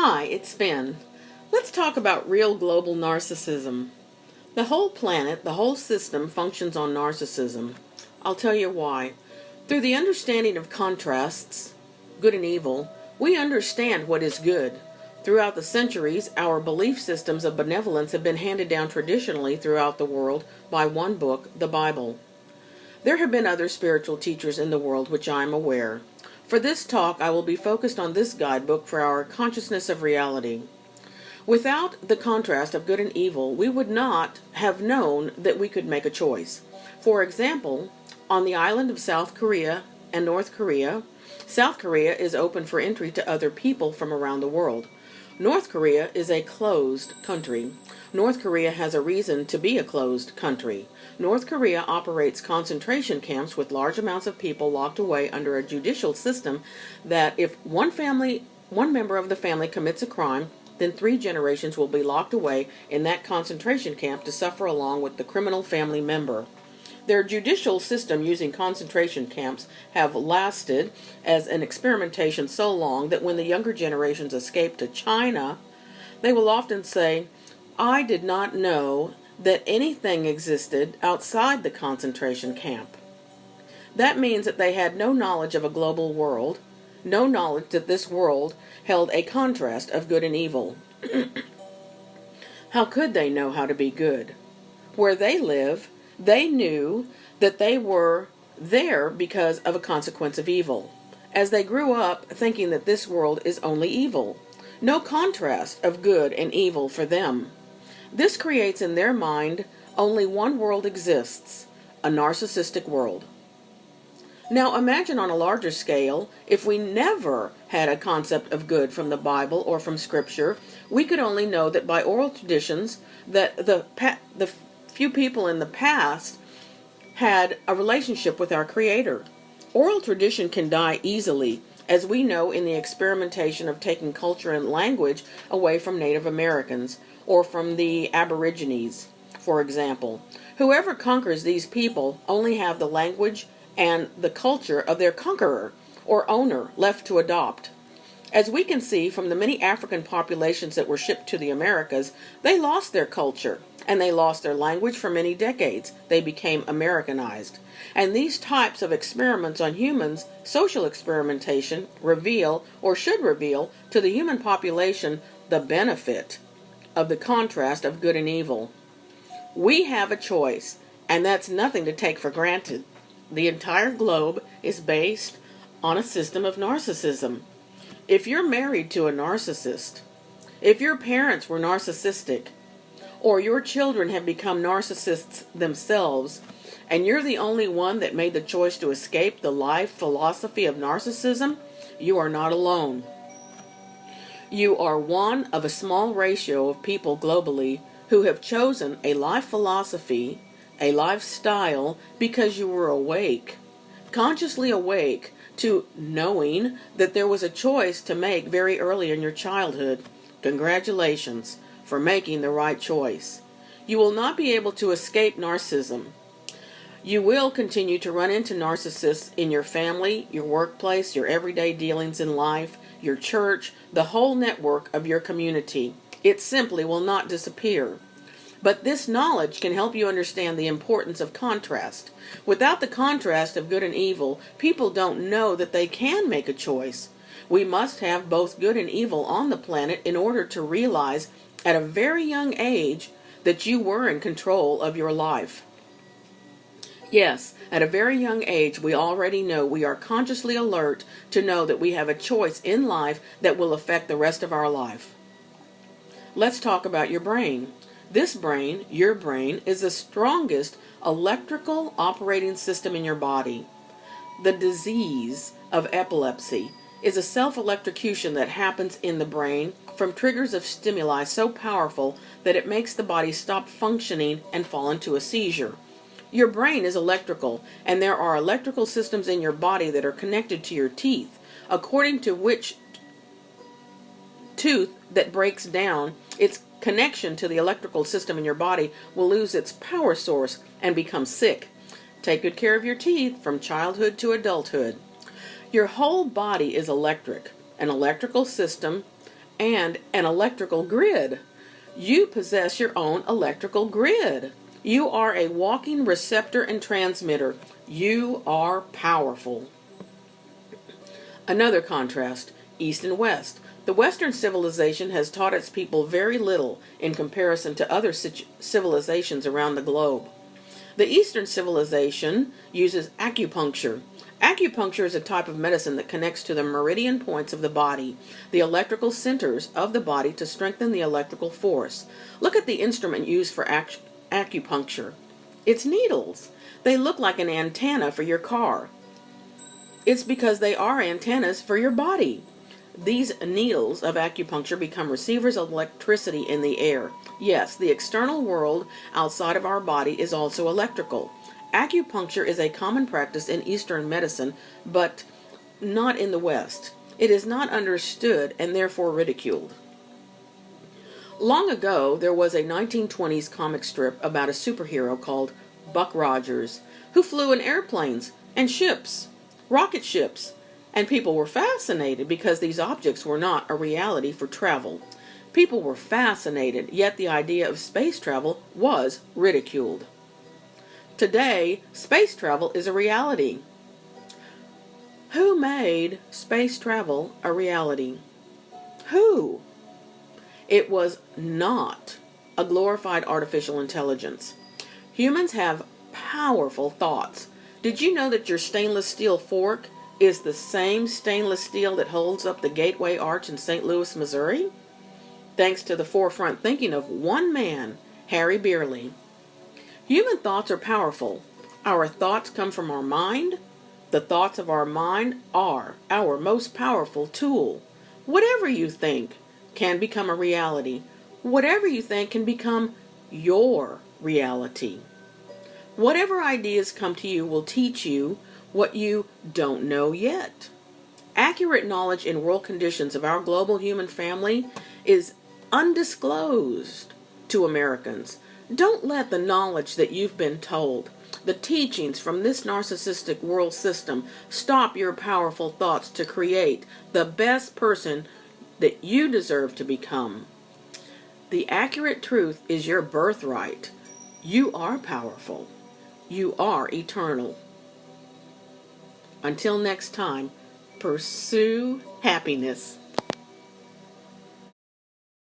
Hi, it's Finn. Let's talk about real global narcissism. The whole planet, the whole system functions on narcissism. I'll tell you why. Through the understanding of contrasts, good and evil, we understand what is good. Throughout the centuries, our belief systems of benevolence have been handed down traditionally throughout the world by one book, the Bible. There have been other spiritual teachers in the world which I am aware. For this talk, I will be focused on this guidebook for our consciousness of reality. Without the contrast of good and evil, we would not have known that we could make a choice. For example, on the island of South Korea and North Korea, South Korea is open for entry to other people from around the world. North Korea is a closed country. North Korea has a reason to be a closed country. North Korea operates concentration camps with large amounts of people locked away under a judicial system that if one member of the family commits a crime, then 3 generations will be locked away in that concentration camp to suffer along with the criminal family member. Their judicial system using concentration camps have lasted as an experimentation so long that when the younger generations escape to China, they will often say, "I did not know that anything existed outside the concentration camp." That means that they had no knowledge of a global world, no knowledge that this world held a contrast of good and evil. How could they know how to be good? Where they live, they knew that they were there because of a consequence of evil, as they grew up thinking that this world is only evil. No contrast of good and evil for them. This creates in their mind only one world exists, a narcissistic world. Now imagine on a larger scale, if we never had a concept of good from the Bible or from Scripture, we could only know that by oral traditions that the few people in the past had a relationship with our Creator. Oral tradition can die easily, as we know in the experimentation of taking culture and language away from Native Americans or from the Aborigines, for example. Whoever conquers these people only have the language and the culture of their conqueror or owner left to adopt. As we can see from the many African populations that were shipped to the Americas, they lost their culture and they lost their language for many decades. They became Americanized. And these types of experiments on humans, social experimentation, reveal or should reveal to the human population the benefit of the contrast of good and evil. We have a choice, and that's nothing to take for granted. The entire globe is based on a system of narcissism. If you're married to a narcissist, if your parents were narcissistic, or your children have become narcissists themselves, and you're the only one that made the choice to escape the life philosophy of narcissism, you are not alone. You are one of a small ratio of people globally who have chosen a life philosophy, a lifestyle, because you were awake, consciously awake to knowing that there was a choice to make very early in your childhood. Congratulations for making the right choice. You will not be able to escape narcissism. You will continue to run into narcissists in your family, your workplace, your everyday dealings in life, your church, the whole network of your community. It simply will not disappear. But this knowledge can help you understand the importance of contrast. Without the contrast of good and evil, people don't know that they can make a choice. We must have both good and evil on the planet in order to realize at a very young age that you were in control of your life. Yes, at a very young age, we already know we are consciously alert to know that we have a choice in life that will affect the rest of our life. Let's talk about your brain. This brain, your brain, is the strongest electrical operating system in your body. The disease of epilepsy is a self-electrocution that happens in the brain from triggers of stimuli so powerful that it makes the body stop functioning and fall into a seizure. Your brain is electrical, and there are electrical systems in your body that are connected to your teeth, according to which tooth that breaks down, its connection to the electrical system in your body will lose its power source and become sick. Take good care of your teeth from childhood to adulthood. Your whole body is electric, an electrical system, and an electrical grid. You possess your own electrical grid. You are a walking receptor and transmitter. You are powerful. Another contrast, East and West. The Western civilization has taught its people very little in comparison to other civilizations around the globe. The Eastern civilization uses acupuncture. Acupuncture is a type of medicine that connects to the meridian points of the body, the electrical centers of the body, to strengthen the electrical force. Look at the instrument used for acupuncture. It's needles. They look like an antenna for your car. It's because they are antennas for your body. These needles of acupuncture become receivers of electricity in the air. Yes, the external world outside of our body is also electrical. Acupuncture is a common practice in Eastern medicine, but not in the West. It is not understood and therefore ridiculed. Long ago, there was a 1920s comic strip about a superhero called Buck Rogers, who flew in airplanes and ships, rocket ships, and people were fascinated because these objects were not a reality for travel. People were fascinated, yet the idea of space travel was ridiculed. Today, space travel is a reality. Who made space travel a reality? Who? It was not a glorified artificial intelligence. Humans have powerful thoughts. Did you know that your stainless steel fork is the same stainless steel that holds up the Gateway Arch in St. Louis, Missouri? Thanks to the forefront thinking of one man, Harry Beerley. Human thoughts are powerful. Our thoughts come from our mind. The thoughts of our mind are our most powerful tool. Whatever you think can become a reality. Whatever you think can become your reality. Whatever ideas come to you will teach you what you don't know yet. Accurate knowledge in world conditions of our global human family is undisclosed to Americans. Don't let the knowledge that you've been told, the teachings from this narcissistic world system, stop your powerful thoughts to create the best person that you deserve to become. The accurate truth is your birthright. You are powerful. You are eternal. Until next time, pursue happiness.